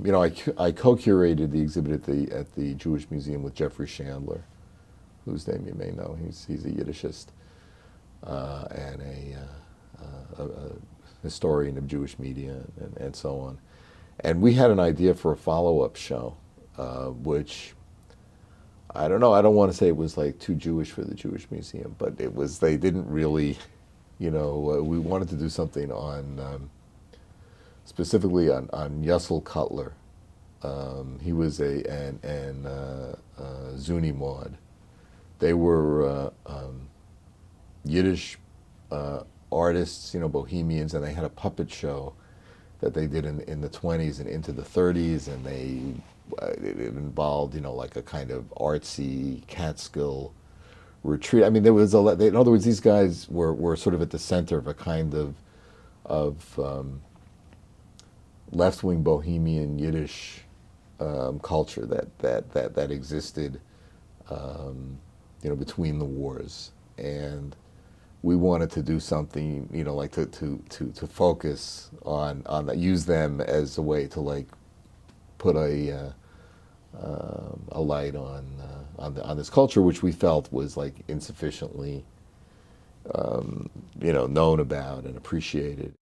I co-curated the exhibit at the Jewish Museum with Jeffrey Chandler, whose name you may know. He's a Yiddishist and a historian of Jewish media and so on. And we had an idea for a follow-up show, which I don't know. I don't want to say it was like too Jewish for the Jewish Museum, but it was. They didn't really, we wanted to do something on specifically on Yosel Cutler. He was and Zuni Maud. They were Yiddish artists, bohemians, and they had a puppet show that they did in the 20s and into the 30s, and it involved, like a kind of artsy Catskill retreat. I mean, there was in other words, these guys were sort of at the center of a kind of left-wing bohemian Yiddish culture that existed, between the wars. And we wanted to do something, like to focus on that, use them as a way to like put a light on this culture, which we felt was like insufficiently, known about and appreciated.